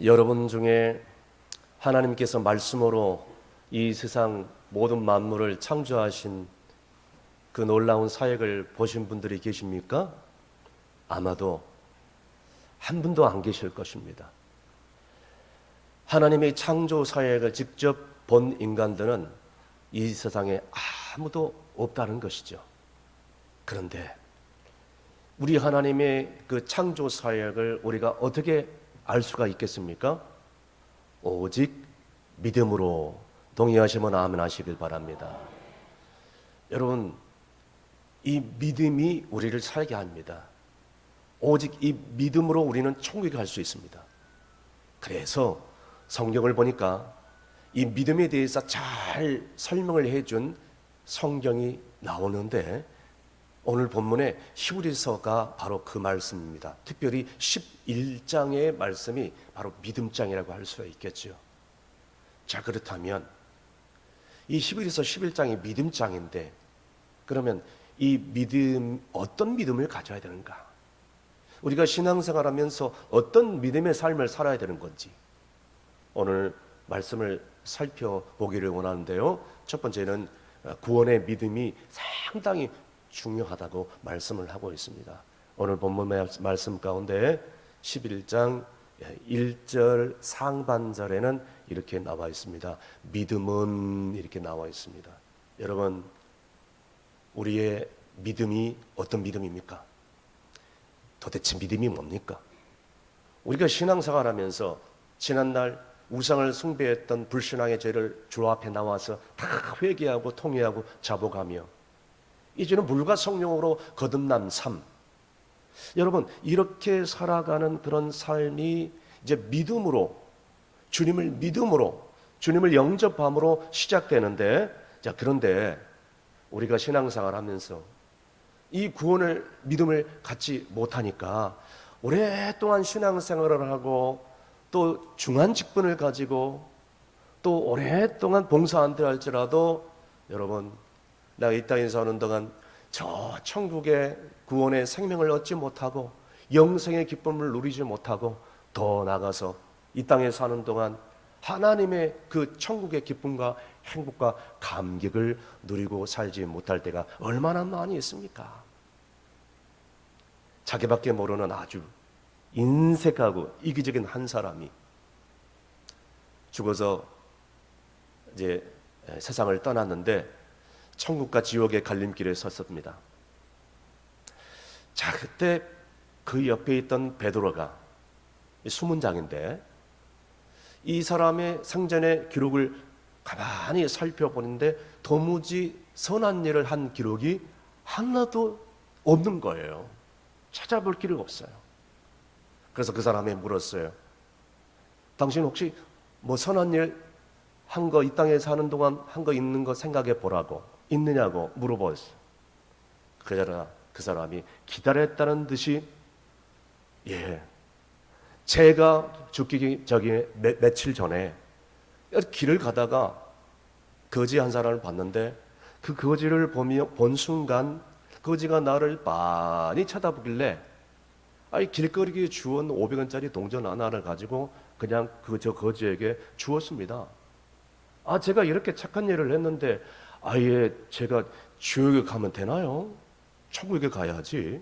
여러분 중에 하나님께서 말씀으로 이 세상 모든 만물을 창조하신 그 놀라운 사역을 보신 분들이 계십니까? 아마도 한 분도 안 계실 것입니다. 하나님의 창조 사역을 직접 본 인간들은 이 세상에 아무도 없다는 것이죠. 그런데 우리 하나님의 그 창조 사역을 우리가 어떻게 알 수가 있겠습니까? 오직 믿음으로. 동의하시면 아멘 하시길 바랍니다. 여러분, 이 믿음이 우리를 살게 합니다. 오직 이 믿음으로 우리는 천국에 갈 수 있습니다. 그래서 성경을 보니까 이 믿음에 대해서 잘 설명을 해준 성경이 나오는데, 오늘 본문의 히브리서가 바로 그 말씀입니다. 특별히 11장의 말씀이 바로 믿음장이라고 할 수가 있겠죠. 자, 그렇다면 이 히브리서 11장이 믿음장인데, 그러면 이 믿음, 어떤 믿음을 가져야 되는가? 우리가 신앙생활하면서 어떤 믿음의 삶을 살아야 되는 건지 오늘 말씀을 살펴보기를 원하는데요. 첫 번째는 구원의 믿음이 상당히 중요하다고 말씀을 하고 있습니다. 오늘 본문 말씀 가운데 11장 1절 상반절에는 이렇게 나와 있습니다. 믿음은 이렇게 나와 있습니다. 여러분, 우리의 믿음이 어떤 믿음입니까? 도대체 믿음이 뭡니까? 우리가 신앙생활 하면서 지난날 우상을 숭배했던 불신앙의 죄를 주 앞에 나와서 다 회개하고 통회하고 자복하며 이제는 물과 성령으로 거듭난 삶, 여러분, 이렇게 살아가는 그런 삶이 이제 믿음으로, 주님을 영접함으로 시작되는데, 자, 그런데 우리가 신앙생활 하면서 이 구원을, 믿음을 갖지 못하니까 오랫동안 신앙생활을 하고 또 중한 직분을 가지고 또 오랫동안 봉사한다 할지라도, 여러분, 내가 이 땅에 사는 동안 저 천국의 구원의 생명을 얻지 못하고 영생의 기쁨을 누리지 못하고 더 나아가서 이 땅에 사는 동안 하나님의 그 천국의 기쁨과 행복과 감격을 누리고 살지 못할 때가 얼마나 많이 있습니까? 자기밖에 모르는 아주 인색하고 이기적인 한 사람이 죽어서 이제 세상을 떠났는데 천국과 지옥의 갈림길에 섰습니다. 자, 그때 그 옆에 있던 베드로가, 수문장인데 이 사람의 생전의 기록을 가만히 살펴보는데 도무지 선한 일을 한 기록이 하나도 없는 거예요. 찾아볼 길이 없어요. 그래서 그 사람이 물었어요. 당신 혹시 뭐 선한 일 한 거, 이 땅에 사는 동안 한 거 있는 거 생각해 보라고, 있느냐고 물어봤어요. 그러자 그 사람이 기다렸다는 듯이, 예, 제가 죽기 저기 며칠 전에 길을 가다가 거지 한 사람을 봤는데 그 거지를 본 순간 거지가 나를 빤히 쳐다보길래 길거리에 주운 500원짜리 동전 하나를 가지고 그냥 저 거지에게 주었습니다. 제가 이렇게 착한 일을 했는데 제가 지옥에 가면 되나요? 천국에 가야지.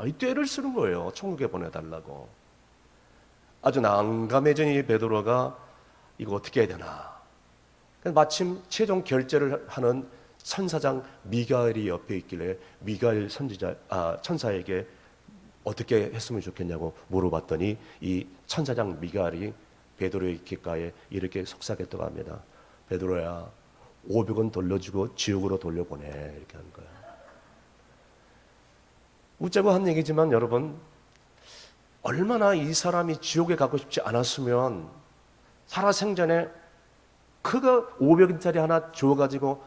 이 떼를 쓰는 거예요. 천국에 보내달라고. 아주 난감해진 이 베드로가 이거 어떻게 해야 되나. 마침 최종 결제를 하는 천사장 미가엘이 옆에 있길래 미가엘 천사에게 어떻게 했으면 좋겠냐고 물어봤더니 이 천사장 미가엘이 베드로의 귓가에 이렇게 속삭였다고 합니다. 베드로야, 500원 돌려주고 지옥으로 돌려보내. 이렇게 하는 거야. 웃자고 한 얘기지만 여러분, 얼마나 이 사람이 지옥에 가고 싶지 않았으면 살아생전에 그가 500원짜리 하나 주어가지고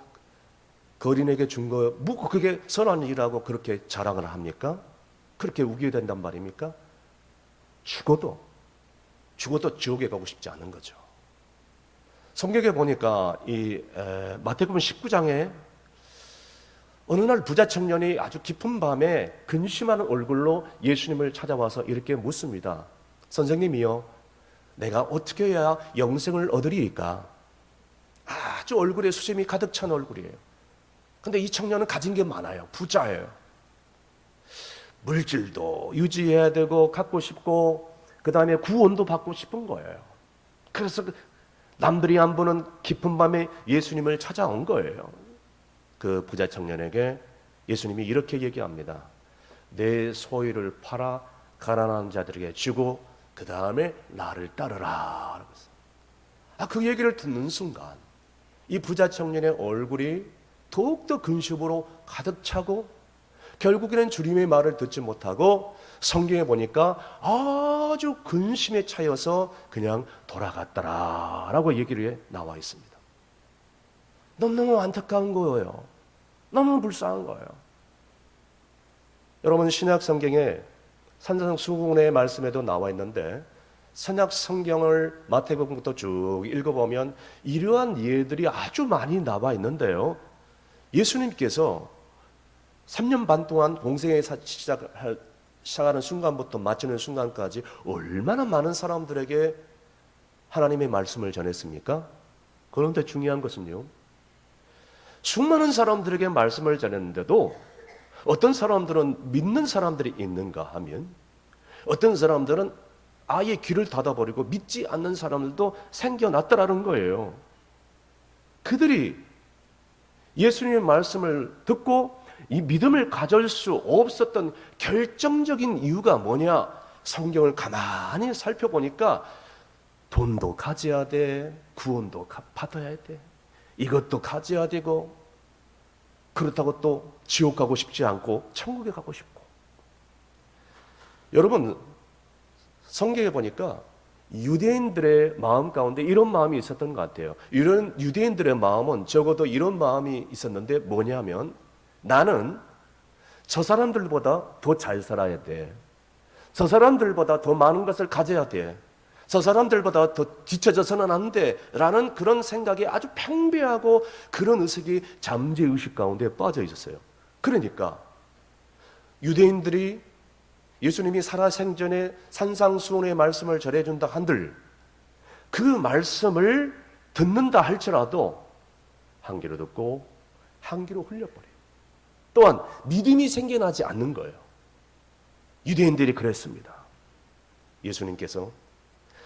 거린에게 준 거, 뭐 그게 선한 일이라고 그렇게 자랑을 합니까? 그렇게 우기게 된단 말입니까? 죽어도 지옥에 가고 싶지 않은 거죠. 성경에 보니까 이 마태복음 19장에 어느 날 부자 청년이 아주 깊은 밤에 근심하는 얼굴로 예수님을 찾아와서 이렇게 묻습니다. 선생님이요, 내가 어떻게 해야 영생을 얻으리이까? 아주 얼굴에 수심이 가득 찬 얼굴이에요. 근데 이 청년은 가진 게 많아요. 부자예요. 물질도 유지해야 되고 갖고 싶고 그 다음에 구원도 받고 싶은 거예요. 그래서 남들이 안 보는 깊은 밤에 예수님을 찾아온 거예요. 그 부자 청년에게 예수님이 이렇게 얘기합니다. 내 소유를 팔아 가난한 자들에게 주고 그 다음에 나를 따르라. 그 얘기를 듣는 순간 이 부자 청년의 얼굴이 더욱더 근심으로 가득 차고 결국에는 주님의 말을 듣지 못하고 성경에 보니까 아주 근심에 차여서 그냥 돌아갔더라라고 얘기를 나와 있습니다. 너무너무 안타까운 거예요. 너무 불쌍한 거예요. 여러분 신약 성경에 산상수훈의 말씀에도 나와 있는데 신약 성경을 마태복음부터 쭉 읽어보면 이러한 예들이 아주 많이 나와 있는데요. 예수님께서 3년 반 동안 공생에 시작하는 순간부터 마치는 순간까지 얼마나 많은 사람들에게 하나님의 말씀을 전했습니까? 그런데 중요한 것은요, 수많은 사람들에게 말씀을 전했는데도 어떤 사람들은 믿는 사람들이 있는가 하면 어떤 사람들은 아예 귀를 닫아버리고 믿지 않는 사람들도 생겨났더라는 거예요. 그들이 예수님의 말씀을 듣고 이 믿음을 가질 수 없었던 결정적인 이유가 뭐냐? 성경을 가만히 살펴보니까 돈도 가져야 돼, 구원도 받아야 돼, 이것도 가져야 되고, 그렇다고 또 지옥 가고 싶지 않고 천국에 가고 싶고. 여러분 성경에 보니까 유대인들의 마음 가운데 이런 마음이 있었던 것 같아요. 이런 유대인들의 마음은 적어도 이런 마음이 있었는데 뭐냐면, 나는 저 사람들보다 더 잘 살아야 돼, 저 사람들보다 더 많은 것을 가져야 돼, 저 사람들보다 더 뒤처져서는 안 돼 라는 그런 생각이 아주 팽배하고 그런 의식이 잠재의식 가운데 빠져 있었어요. 그러니까 유대인들이 예수님이 살아생전에 산상수훈의 말씀을 전해준다 한들 그 말씀을 듣는다 할지라도 한 귀로 듣고 한 귀로 흘려버려요. 또한 믿음이 생겨나지 않는 거예요. 유대인들이 그랬습니다. 예수님께서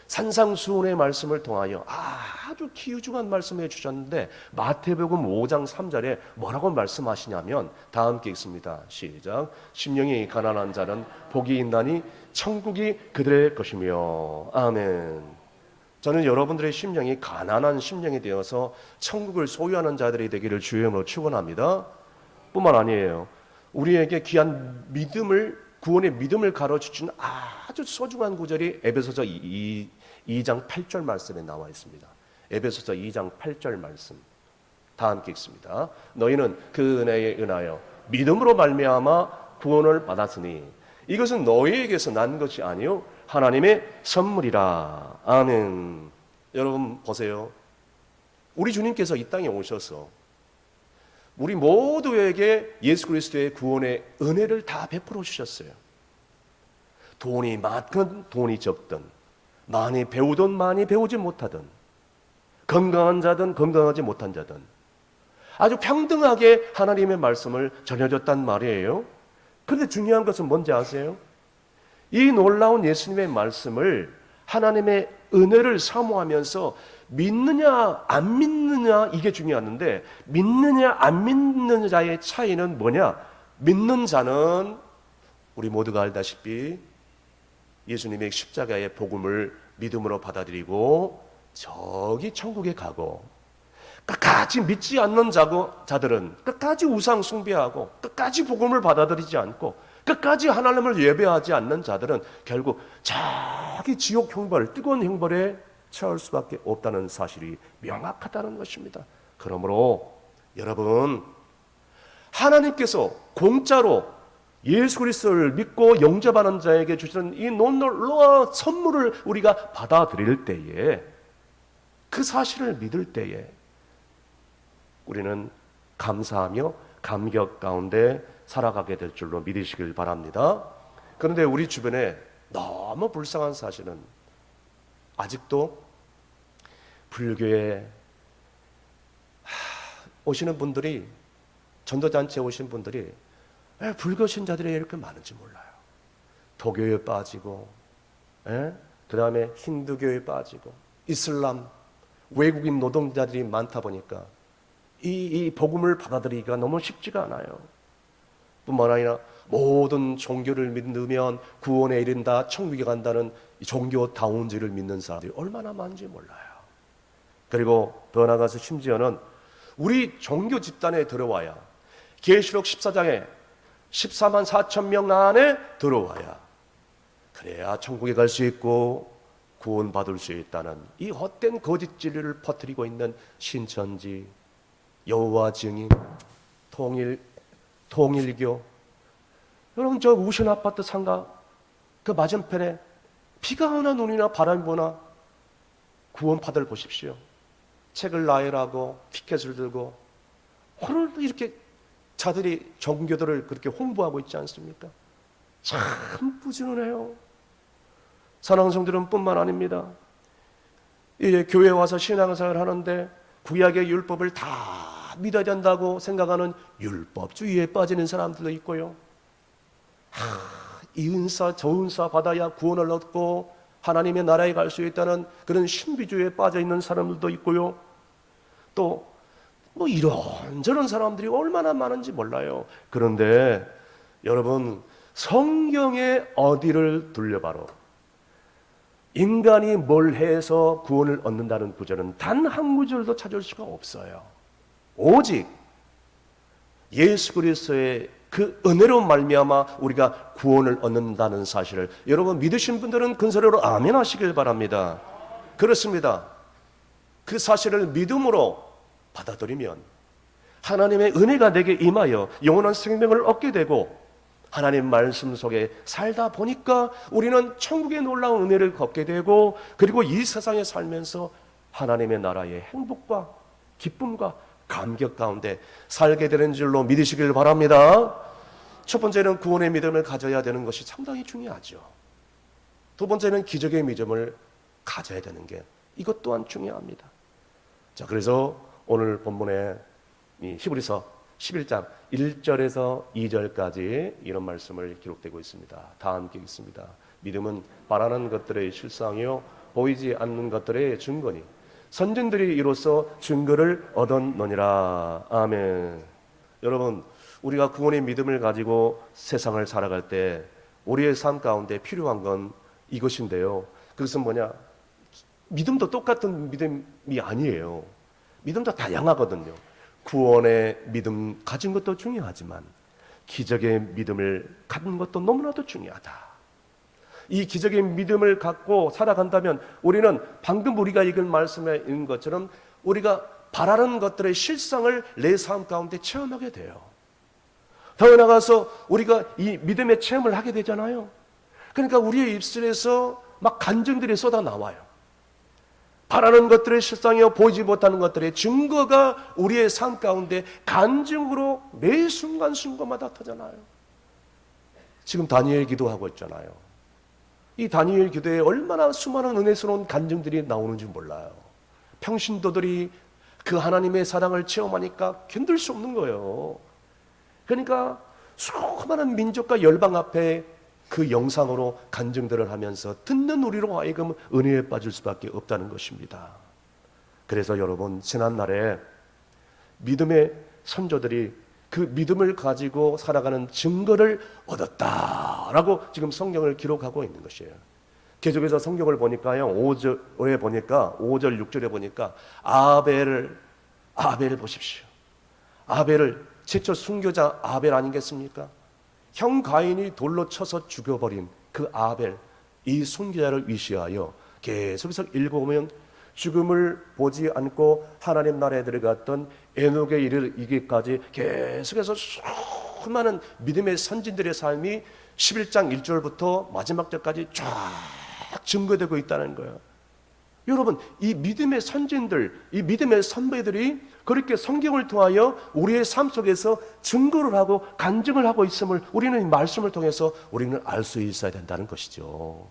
산상수훈의 말씀을 통하여 아주 귀중한 말씀을 해주셨는데 마태복음 5장 3절에 뭐라고 말씀하시냐면 다 함께 읽습니다. 시작. 심령이 가난한 자는 복이 있나니 천국이 그들의 것이며. 아멘. 저는 여러분들의 심령이 가난한 심령이 되어서 천국을 소유하는 자들이 되기를 주의 이름으로 축원합니다. 뿐만 아니에요. 우리에게 귀한 믿음을, 구원의 믿음을 가르쳐주는 아주 소중한 구절이 에베소서 2장 8절 말씀에 나와 있습니다. 에베소서 2장 8절 말씀 다 함께 읽습니다. 너희는 그 은혜에 은하여 믿음으로 말미암아 구원을 받았으니 이것은 너희에게서 난 것이 아니요 하나님의 선물이라. 아멘. 여러분 보세요. 우리 주님께서 이 땅에 오셔서 우리 모두에게 예수 그리스도의 구원의 은혜를 다 베풀어 주셨어요. 돈이 많든 돈이 적든, 많이 배우든 많이 배우지 못하든, 건강한 자든 건강하지 못한 자든 아주 평등하게 하나님의 말씀을 전해줬단 말이에요. 그런데 중요한 것은 뭔지 아세요? 이 놀라운 예수님의 말씀을, 하나님의 은혜를 사모하면서 믿느냐 안 믿느냐 이게 중요한데, 믿느냐 안 믿는 자의 차이는 뭐냐? 믿는 자는 우리 모두가 알다시피 예수님의 십자가의 복음을 믿음으로 받아들이고 저기 천국에 가고, 끝까지 믿지 않는 자들은 끝까지 우상 숭배하고 끝까지 복음을 받아들이지 않고 끝까지 하나님을 예배하지 않는 자들은 결국 저기 지옥 형벌, 뜨거운 형벌에 처할 수밖에 없다는 사실이 명확하다는 것입니다. 그러므로 여러분, 하나님께서 공짜로 예수 그리스도를 믿고 영접하는 자에게 주시는 이 놀라운 선물을 우리가 받아들일 때에, 그 사실을 믿을 때에 우리는 감사하며 감격 가운데 살아가게 될 줄로 믿으시길 바랍니다. 그런데 우리 주변에 너무 불쌍한 사실은 아직도 불교에 오시는 분들이, 전도잔치에 오신 분들이 왜 불교 신자들이 이렇게 많은지 몰라요. 도교에 빠지고, 그 다음에 힌두교에 빠지고, 이슬람, 외국인 노동자들이 많다 보니까 이 복음을 받아들이기가 너무 쉽지가 않아요. 뿐만 아니라 모든 종교를 믿으면 구원에 이른다, 천국에 간다는 종교다운지를 믿는 사람들이 얼마나 많은지 몰라요. 그리고 더 나아가서 심지어는 우리 종교 집단에 들어와야, 계시록 14장에 14만 4천 명 안에 들어와야 그래야 천국에 갈 수 있고 구원받을 수 있다는 이 헛된 거짓 진리를 퍼뜨리고 있는 신천지, 여호와 증인, 통일교, 여러분 저 우신 아파트 상가 그 맞은편에 비가 오나 눈이나 바람이 부나 구원받을 보십시오. 책을 나열하고 티켓을 들고 오늘도 이렇게 자들이 종교들을 그렇게 홍보하고 있지 않습니까? 참 부지런해요. 사랑하는 성도들은 뿐만 아닙니다. 이제 교회에 와서 신앙생활을 하는데 구약의 율법을 다 믿어야 된다고 생각하는 율법주의에 빠지는 사람들도 있고요. 이 은사 저 은사 받아야 구원을 얻고 하나님의 나라에 갈 수 있다는 그런 신비주의에 빠져 있는 사람들도 있고요. 또 뭐 이런저런 사람들이 얼마나 많은지 몰라요. 그런데 여러분, 성경의 어디를 둘러봐도 인간이 뭘 해서 구원을 얻는다는 구절은 단 한 구절도 찾을 수가 없어요. 오직 예수 그리스도의 그 은혜로 말미암아 우리가 구원을 얻는다는 사실을 여러분 믿으신 분들은 큰 소리로 아멘 하시길 바랍니다. 그렇습니다. 그 사실을 믿음으로 받아들이면 하나님의 은혜가 내게 임하여 영원한 생명을 얻게 되고 하나님 말씀 속에 살다 보니까 우리는 천국의 놀라운 은혜를 걷게 되고 그리고 이 세상에 살면서 하나님의 나라의 행복과 기쁨과 감격 가운데 살게 되는 줄로 믿으시길 바랍니다. 첫 번째는 구원의 믿음을 가져야 되는 것이 상당히 중요하죠. 두 번째는 기적의 믿음을 가져야 되는 게 이것 또한 중요합니다. 자, 그래서 오늘 본문에 히브리서 11장 1절에서 2절까지 이런 말씀을 기록되고 있습니다. 다 함께 읽습니다. 믿음은 바라는 것들의 실상이요 보이지 않는 것들의 증거니 선진들이 이로써 증거를 얻었느니라. 아멘. 여러분, 우리가 구원의 믿음을 가지고 세상을 살아갈 때 우리의 삶 가운데 필요한 건 이것인데요. 그것은 뭐냐? 믿음도 똑같은 믿음이 아니에요. 믿음도 다양하거든요. 구원의 믿음 가진 것도 중요하지만 기적의 믿음을 갖는 것도 너무나도 중요하다. 이 기적의 믿음을 갖고 살아간다면 우리는 방금 우리가 읽은 말씀에 있는 것처럼 우리가 바라는 것들의 실상을 내 삶 가운데 체험하게 돼요. 더 나아가서 우리가 이 믿음의 체험을 하게 되잖아요. 그러니까 우리의 입술에서 막 간증들이 쏟아 나와요. 바라는 것들의 실상이요 보이지 못하는 것들의 증거가 우리의 삶 가운데 간증으로 매 순간순간마다 터져나요. 지금 다니엘 기도하고 있잖아요. 이 다니엘 기도에 얼마나 수많은 은혜스러운 간증들이 나오는지 몰라요. 평신도들이 그 하나님의 사랑을 체험하니까 견딜 수 없는 거예요. 그러니까 수많은 민족과 열방 앞에 그 영상으로 간증들을 하면서 듣는 우리로 하여금 은혜에 빠질 수밖에 없다는 것입니다. 그래서 여러분, 지난날에 믿음의 선조들이 그 믿음을 가지고 살아가는 증거를 얻었다라고 지금 성경을 기록하고 있는 것이에요. 계속해서 성경을 보니까요, 5절에 보니까 5절 6절에 보니까 아벨을 보십시오. 아벨을 최초 순교자 아벨 아니겠습니까? 형 가인이 돌로 쳐서 죽여버린 그 아벨, 이 순교자를 위시하여 계속해서 읽어보면 죽음을 보지 않고 하나님 나라에 들어갔던 에녹에 이르기까지 계속해서 수많은 믿음의 선진들의 삶이 11장 1절부터 마지막 절까지 쫙 증거되고 있다는 거예요. 여러분, 이 믿음의 선진들, 이 믿음의 선배들이 그렇게 성경을 통하여 우리의 삶 속에서 증거를 하고 간증을 하고 있음을 우리는 이 말씀을 통해서 우리는 알 수 있어야 된다는 것이죠.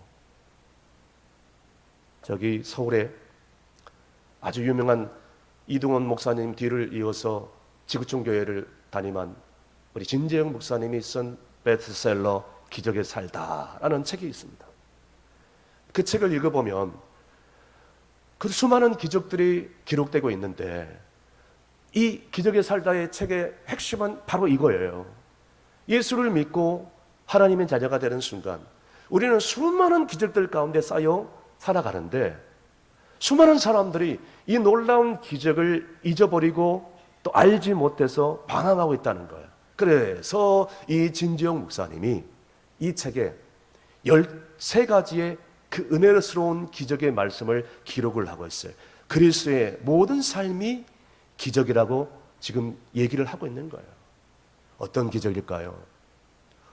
저기 서울에 아주 유명한 이동원 목사님 뒤를 이어서 지구촌 교회를 담임한 우리 진재영 목사님이 쓴 베스트셀러 기적에 살다라는 책이 있습니다. 그 책을 읽어보면 그 수많은 기적들이 기록되고 있는데 이 기적에 살다의 책의 핵심은 바로 이거예요. 예수를 믿고 하나님의 자녀가 되는 순간 우리는 수많은 기적들 가운데 쌓여 살아가는데 수많은 사람들이 이 놀라운 기적을 잊어버리고 또 알지 못해서 방황하고 있다는 거예요. 그래서 이 진지영 목사님이 이 책에 13가지의 그 은혜스러운 기적의 말씀을 기록을 하고 있어요. 그리스도의 모든 삶이 기적이라고 지금 얘기를 하고 있는 거예요. 어떤 기적일까요?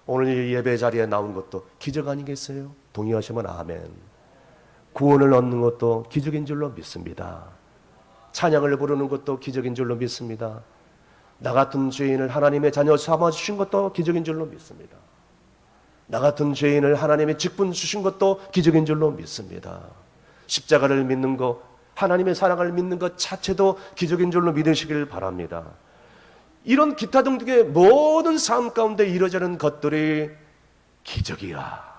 오늘 이 예배 자리에 나온 것도 기적 아니겠어요? 동의하시면 아멘. 구원을 얻는 것도 기적인 줄로 믿습니다. 찬양을 부르는 것도 기적인 줄로 믿습니다. 나 같은 죄인을 하나님의 자녀 삼아주신 것도 기적인 줄로 믿습니다. 나 같은 죄인을 하나님의 직분 주신 것도 기적인 줄로 믿습니다. 십자가를 믿는 것, 하나님의 사랑을 믿는 것 자체도 기적인 줄로 믿으시길 바랍니다. 이런 기타 등등의 모든 삶 가운데 이루어지는 것들이 기적이야.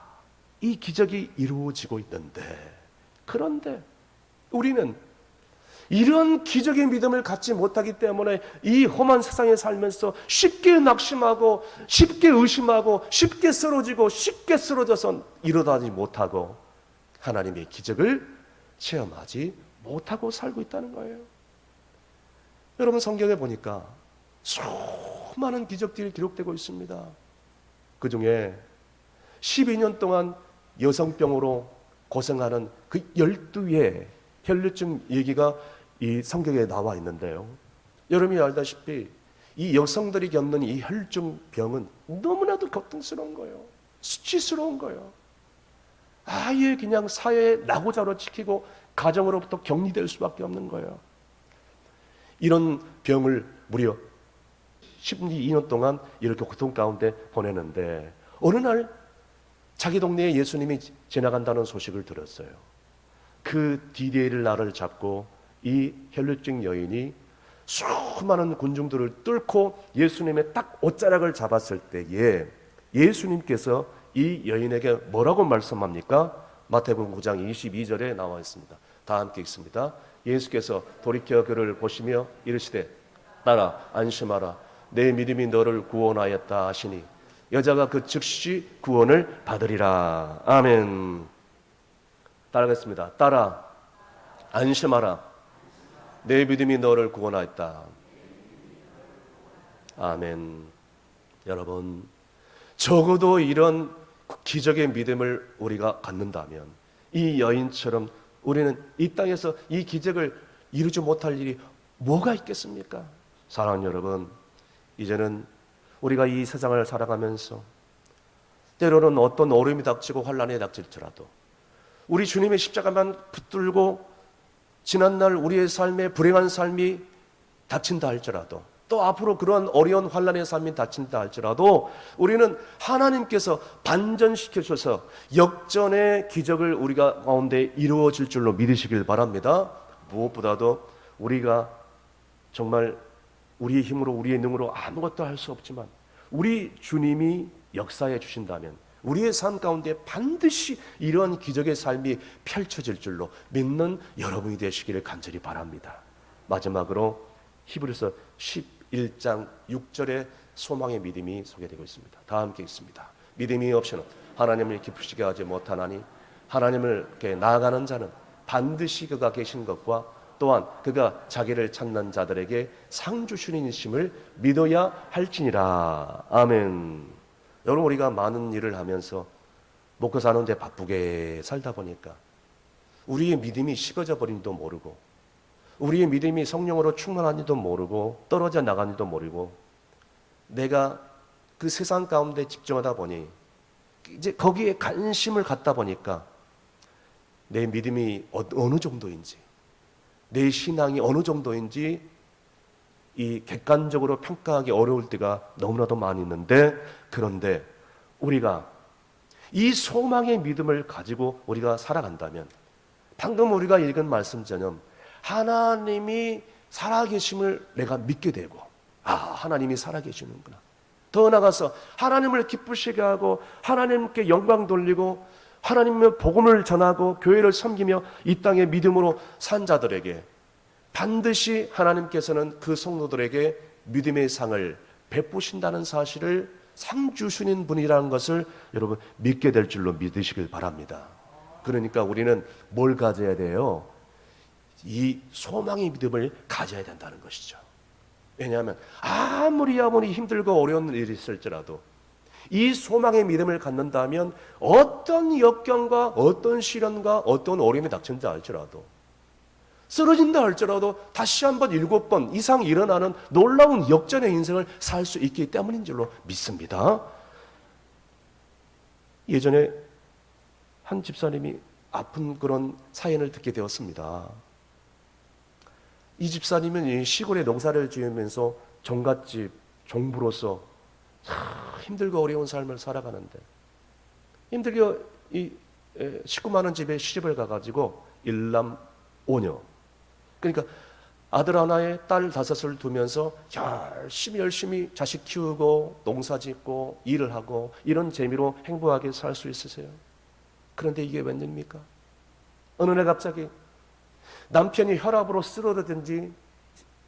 이 기적이 이루어지고 있는데, 그런데 우리는 이런 기적의 믿음을 갖지 못하기 때문에 이 험한 세상에 살면서 쉽게 낙심하고 쉽게 의심하고 쉽게 쓰러지고 쉽게 쓰러져서 일어나지 못하고 하나님의 기적을 체험하지 못하고 살고 있다는 거예요. 여러분, 성경에 보니까 수많은 기적들이 기록되고 있습니다. 그 중에 12년 동안 여성병으로 고생하는 그 12의 혈류증 얘기가 이 성경에 나와 있는데요. 여러분이 알다시피 이 여성들이 겪는 이 혈류증 병은 너무나도 고통스러운 거예요. 수치스러운 거예요. 아예 그냥 사회의 낙오자로 지키고 가정으로부터 격리될 수밖에 없는 거예요. 이런 병을 무려 12년 동안 이렇게 고통 가운데 보내는데 어느 날 자기 동네에 예수님이 지나간다는 소식을 들었어요. 그 D-Day를 날을 잡고 이 혈류증 여인이 수많은 군중들을 뚫고 예수님의 딱 옷자락을 잡았을 때에 예수님께서 이 여인에게 뭐라고 말씀합니까? 마태복음 9장 22절에 나와 있습니다. 다 함께 읽습니다. 예수께서 돌이켜 그를 보시며 이르시되 따라 안심하라 내 믿음이 너를 구원하였다 하시니 여자가 그 즉시 구원을 받으리라. 아멘. 따라하겠습니다. 따라 안심하라 내 믿음이 너를 구원하였다. 아멘. 여러분, 적어도 이런 기적의 믿음을 우리가 갖는다면 이 여인처럼 우리는 이 땅에서 이 기적을 이루지 못할 일이 뭐가 있겠습니까? 사랑하는 여러분, 이제는 우리가 이 세상을 살아가면서 때로는 어떤 어려움이 닥치고 환난이 닥칠지라도 우리 주님의 십자가만 붙들고 지난날 우리의 삶에 불행한 삶이 닥친다 할지라도 또 앞으로 그런 어려운 환난의 삶이 닥친다 할지라도 우리는 하나님께서 반전시켜주셔서 역전의 기적을 우리가 가운데 이루어질 줄로 믿으시길 바랍니다. 무엇보다도 우리가 정말 우리의 힘으로 우리의 능으로 아무것도 할 수 없지만 우리 주님이 역사해 주신다면 우리의 삶 가운데 반드시 이러한 기적의 삶이 펼쳐질 줄로 믿는 여러분이 되시기를 간절히 바랍니다. 마지막으로 히브리서 11장 6절에 소망의 믿음이 소개되고 있습니다. 다 함께 읽습니다. 믿음이 없이는 하나님을 기쁘시게 하지 못하나니 하나님을 나아가는 자는 반드시 그가 계신 것과 또한 그가 자기를 찾는 자들에게 상 주시는 이심을 믿어야 할지니라. 아멘. 여러분, 우리가 많은 일을 하면서 먹고 사는데 바쁘게 살다 보니까 우리의 믿음이 식어져 버린지도 모르고 우리의 믿음이 성령으로 충만한지도 모르고 떨어져 나가는지도 모르고 내가 그 세상 가운데 집중하다 보니 이제 거기에 관심을 갖다 보니까 내 믿음이 어느 정도인지 내 신앙이 어느 정도인지 이 객관적으로 평가하기 어려울 때가 너무나도 많이 있는데 그런데 우리가 이 소망의 믿음을 가지고 우리가 살아간다면 방금 우리가 읽은 말씀처럼 하나님이 살아계심을 내가 믿게 되고, 하나님이 살아계시는구나. 더 나아가서 하나님을 기쁘시게 하고 하나님께 영광 돌리고 하나님의 복음을 전하고 교회를 섬기며 이 땅의 믿음으로 산 자들에게 반드시 하나님께서는 그 성도들에게 믿음의 상을 베푸신다는 사실을 상 주시는 분이라는 것을 여러분 믿게 될 줄로 믿으시길 바랍니다. 그러니까 우리는 뭘 가져야 돼요? 이 소망의 믿음을 가져야 된다는 것이죠. 왜냐하면 아무리 힘들고 어려운 일이 있을지라도 이 소망의 믿음을 갖는다면 어떤 역경과 어떤 시련과 어떤 어려움이 닥친다 할지라도, 쓰러진다 할지라도 다시 한번 7번 이상 일어나는 놀라운 역전의 인생을 살 수 있기 때문인 줄로 믿습니다. 예전에 한 집사님이 아픈 그런 사연을 듣게 되었습니다. 이 집사님은 시골에 농사를 지으면서 종갓집 종부로서 힘들고 어려운 삶을 살아가는데, 힘들게 이 식구 많은 집에 시집을 가가지고 일남 오녀, 그러니까 아들 하나에 딸 5을 두면서 열심히 자식 키우고 농사 짓고 일을 하고 이런 재미로 행복하게 살 수 있으세요? 그런데 이게 웬일입니까? 어느 날 갑자기 남편이 혈압으로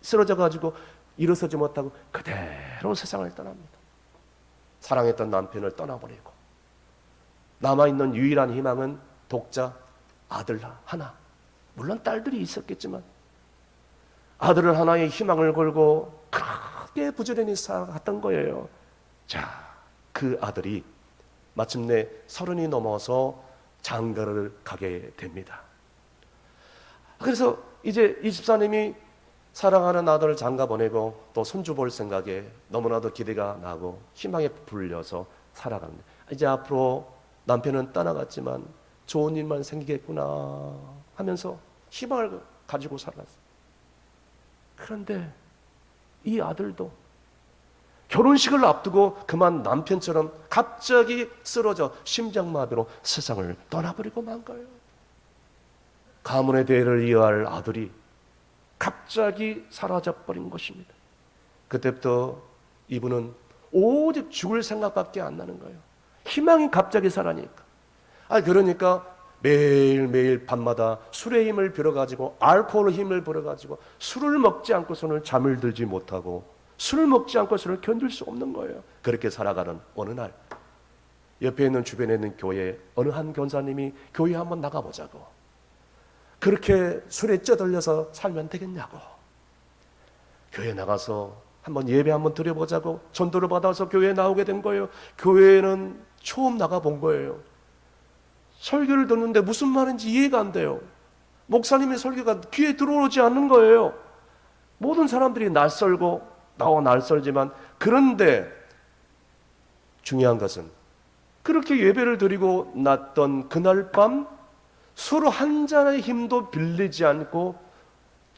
쓰러져가지고 일어서지 못하고 그대로 세상을 떠납니다. 사랑했던 남편을 떠나버리고 남아있는 유일한 희망은 독자 아들 하나, 물론 딸들이 있었겠지만 아들 하나의 희망을 걸고 크게 부지런히 살아갔던 거예요. 자, 그 아들이 마침내 30이 넘어서 장가를 가게 됩니다. 그래서 이제 이 집사님이 사랑하는 아들을 장가 보내고 또 손주 볼 생각에 너무나도 기대가 나고 희망에 불려서 살아갑니다. 이제 앞으로 남편은 떠나갔지만 좋은 일만 생기겠구나 하면서 희망을 가지고 살았어요. 그런데 이 아들도 결혼식을 앞두고 그만 남편처럼 갑자기 쓰러져 심장마비로 세상을 떠나버리고 만 거예요. 가문의 대를 이어할 아들이 갑자기 사라져버린 것입니다. 그때부터 이분은 오직 죽을 생각밖에 안 나는 거예요. 희망이 갑자기 사라니까. 그러니까 매일매일 밤마다 술의 힘을 빌어가지고, 알코올의 힘을 빌어가지고 술을 먹지 않고서는 잠을 들지 못하고 술을 먹지 않고서는 견딜 수 없는 거예요. 그렇게 살아가는 어느 날 옆에 있는 주변에 있는 교회에 어느 한 권사님이 교회 한번 나가보자고, 그렇게 술에 쩌들려서 살면 되겠냐고, 교회 나가서 한번 예배 한번 드려보자고 전도를 받아서 교회에 나오게 된 거예요. 교회에는 처음 나가본 거예요. 설교를 듣는데 무슨 말인지 이해가 안 돼요. 목사님의 설교가 귀에 들어오지 않는 거예요. 모든 사람들이 낯설고 나와 낯설지만, 그런데 중요한 것은 그렇게 예배를 드리고 났던 그날 밤 술 한 잔의 힘도 빌리지 않고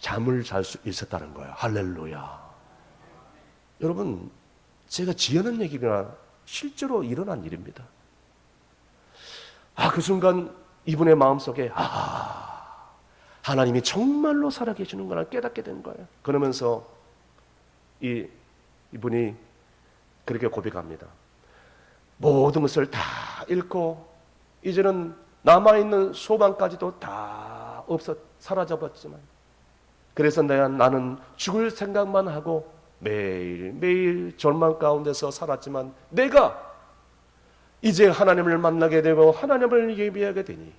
잠을 잘 수 있었다는 거예요. 할렐루야. 여러분, 제가 지어낸 얘기가 실제로 일어난 일입니다. 그 순간 이분의 마음속에 하나님이 정말로 살아계시는구나 깨닫게 된 거예요. 그러면서 이분이 그렇게 고백합니다. 모든 것을 다 잃고 이제는 남아있는 소망까지도 다 사라져버렸지만, 그래서 나는 죽을 생각만 하고 매일매일 절망 가운데서 살았지만, 내가 이제 하나님을 만나게 되고 하나님을 예배하게 되니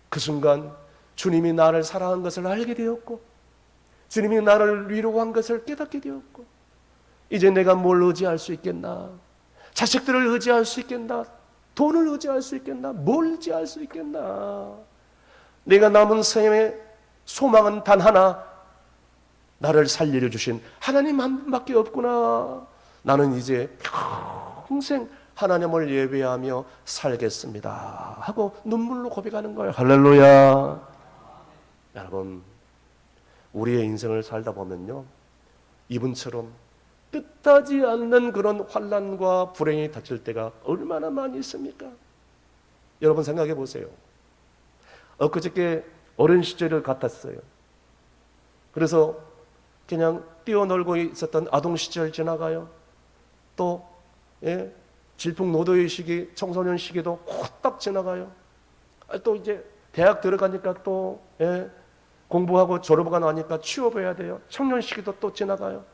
그 순간 주님이 나를 사랑한 것을 알게 되었고, 주님이 나를 위로한 것을 깨닫게 되었고, 이제 내가 뭘 의지할 수 있겠나? 자식들을 의지할 수 있겠나? 돈을 의지할 수 있겠나? 뭘 의지할 수 있겠나? 내가 남은 생의 소망은 단 하나, 나를 살리려 주신 하나님 한 분밖에 없구나. 나는 이제 평생 하나님을 예배하며 살겠습니다 하고 눈물로 고백하는 거예요. 할렐루야. 여러분, 우리의 인생을 살다 보면요, 이분처럼 뜻하지 않는 그런 환난과 불행이 닥칠 때가 얼마나 많이 있습니까? 여러분 생각해 보세요. 엊그저께 어린 시절을 같았어요. 그래서 그냥 뛰어놀고 있었던 아동 시절 지나가요. 또 질풍노도의 시기, 청소년 시기도 후딱 지나가요. 또 이제 대학 들어가니까 또 공부하고 졸업하고 나니까 취업해야 돼요. 청년 시기도 또 지나가요.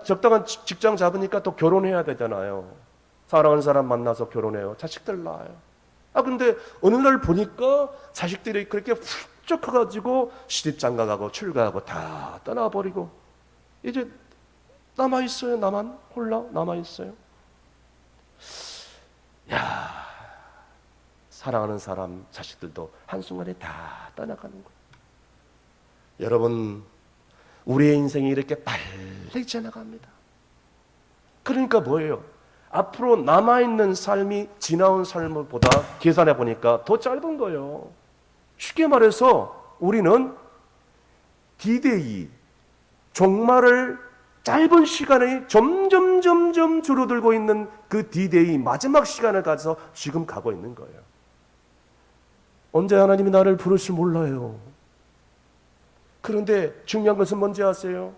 적당한 직장 잡으니까 또 결혼해야 되잖아요. 사랑하는 사람 만나서 결혼해요. 자식들 낳아요. 근데 어느 날 보니까 자식들이 그렇게 훌쩍 커가지고 시집장가가고 출가하고 다 떠나버리고 이제 남아있어요. 나만 홀라 남아있어요. 야, 사랑하는 사람 자식들도 한순간에 다 떠나가는 거예요. 여러분, 우리의 인생이 이렇게 빨리 지나갑니다. 그러니까 뭐예요? 앞으로 남아있는 삶이 지나온 삶보다 계산해 보니까 더 짧은 거예요. 쉽게 말해서 우리는 D-Day, 종말을 짧은 시간에 점점 줄어들고 있는 그 D-Day 마지막 시간을 가서 지금 가고 있는 거예요. 언제 하나님이 나를 부를지 몰라요. 그런데 중요한 것은 뭔지 아세요?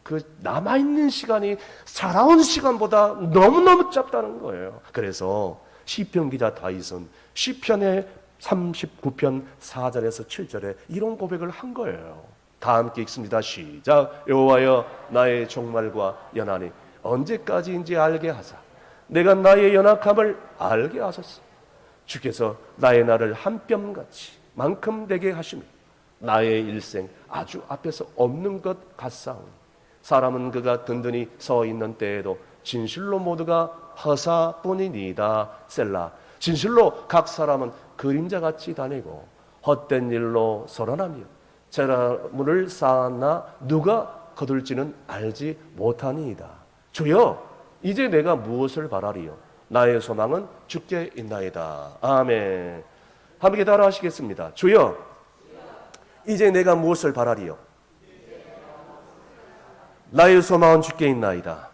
그 남아있는 시간이 살아온 시간보다 너무너무 짧다는 거예요. 그래서 시편 기자 다윗은 시편의 39편 4절에서 7절에 이런 고백을 한 거예요. 다 함께 읽습니다. 시작. 여호와여 나의 종말과 연한이 언제까지인지 알게 하사 내가 나의 연약함을 알게 하소서. 주께서 나의 날을 한 뼘같이 만큼 되게 하시며 나의 일생 아주 앞에서 없는 것 같사오니 사람은 그가 든든히 서 있는 때에도 진실로 모두가 허사뿐이니이다. 셀라. 진실로 각 사람은 그림자같이 다니고 헛된 일로 서론하며 재물을 쌓았나 누가 거둘지는 알지 못하니이다. 주여 이제 내가 무엇을 바라리요? 나의 소망은 주께 있나이다. 아멘. 함께 따라 하시겠습니다. 주여 이제 내가 무엇을 바라리요? 나의 소망은 주께 있나이다.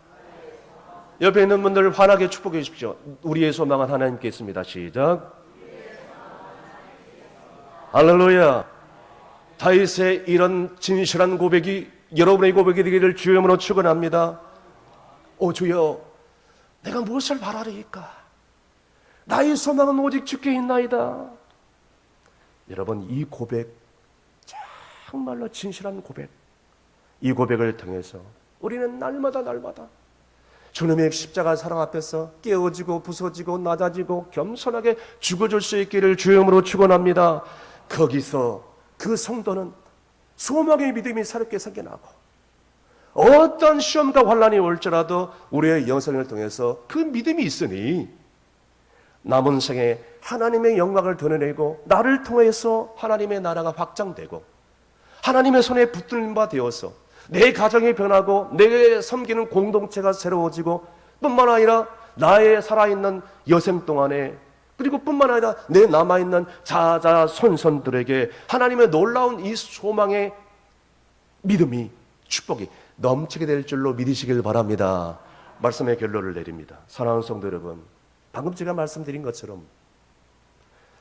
옆에 있는 분들 환하게 축복해 주십시오. 우리의 소망은 하나님께 있습니다. 시작. 할렐루야. 다윗의 이런 진실한 고백이 여러분의 고백이 되기를 주의 이름으로 축원합니다. 오 주여 내가 무엇을 바라리이까? 나의 소망은 오직 주께 있나이다. 여러분 이 고백 정말로 진실한 고백, 이 고백을 통해서 우리는 날마다 주님의 십자가 사랑 앞에서 깨어지고 부서지고 낮아지고 겸손하게 죽어줄 수 있기를 주의 이름으로 축원합니다. 거기서 그 성도는 소망의 믿음이 새롭게 생겨나고 어떤 시험과 환난이 올지라도 우리의 영생을 통해서 그 믿음이 있으니 남은 생에 하나님의 영광을 드러내고 나를 통해서 하나님의 나라가 확장되고 하나님의 손에 붙들림 바 되어서 내 가정이 변하고 내 섬기는 공동체가 새로워지고 뿐만 아니라 나의 살아있는 여생 동안에 그리고 뿐만 아니라 내 남아있는 자자손손들에게 하나님의 놀라운 이 소망의 믿음이 축복이 넘치게 될 줄로 믿으시길 바랍니다. 말씀의 결론을 내립니다. 사랑하는 성도 여러분, 방금 제가 말씀드린 것처럼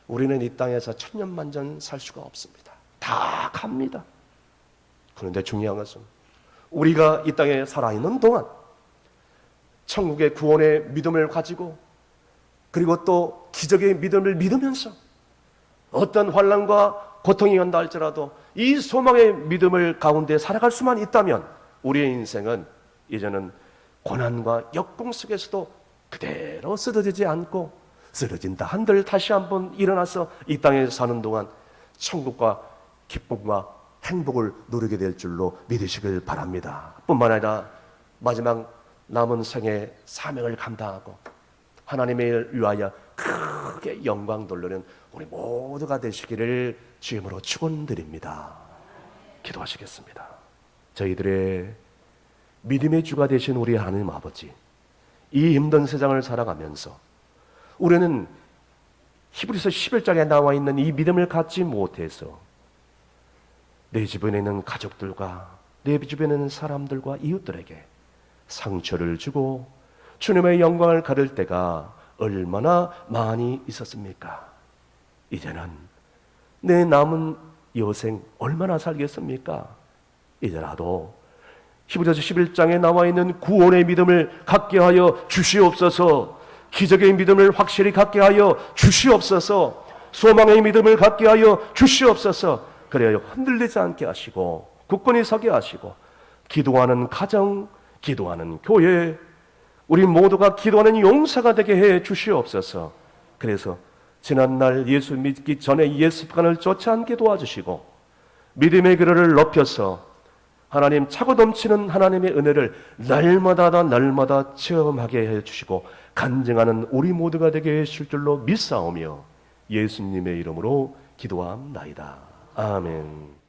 우리는 이 땅에서 천년만년 살 수가 없습니다. 다 갑니다. 그런데 중요한 것은 우리가 이 땅에 살아있는 동안 천국의 구원의 믿음을 가지고 그리고 또 기적의 믿음을 믿으면서 어떤 환난과 고통이 온다 할지라도 이 소망의 믿음을 가운데 살아갈 수만 있다면 우리의 인생은 이제는 고난과 역공 속에서도 그대로 쓰러지지 않고 쓰러진다 한들 다시 한번 일어나서 이 땅에 사는 동안 천국과 기쁨과 행복을 누리게 될 줄로 믿으시길 바랍니다. 뿐만 아니라 마지막 남은 생의 사명을 감당하고 하나님의 일 위하여 크게 영광 돌리는 우리 모두가 되시기를 주님으로 축원드립니다. 기도하시겠습니다. 저희들의 믿음의 주가 되신 우리 하나님 아버지, 이 힘든 세상을 살아가면서 우리는 히브리서 11장에 나와 있는 이 믿음을 갖지 못해서 내 주변에 있는 가족들과 내 주변에 있는 사람들과 이웃들에게 상처를 주고 주님의 영광을 가릴 때가 얼마나 많이 있었습니까? 이제는 내 남은 여생 얼마나 살겠습니까? 이제라도 히브리서 11장에 나와 있는 구원의 믿음을 갖게 하여 주시옵소서. 기적의 믿음을 확실히 갖게 하여 주시옵소서. 소망의 믿음을 갖게 하여 주시옵소서. 그래야 흔들리지 않게 하시고 굳건히 서게 하시고, 기도하는 가정, 기도하는 교회, 우리 모두가 기도하는 용사가 되게 해 주시옵소서. 그래서 지난날 예수 믿기 전에 옛 습관을 쫓지 않게 도와주시고, 믿음의 그릇을 높여서 하나님 차고 넘치는 하나님의 은혜를 날마다 체험하게 해주시고 간증하는 우리 모두가 되게 하실 줄로 믿사오며 예수님의 이름으로 기도합나이다. 아멘.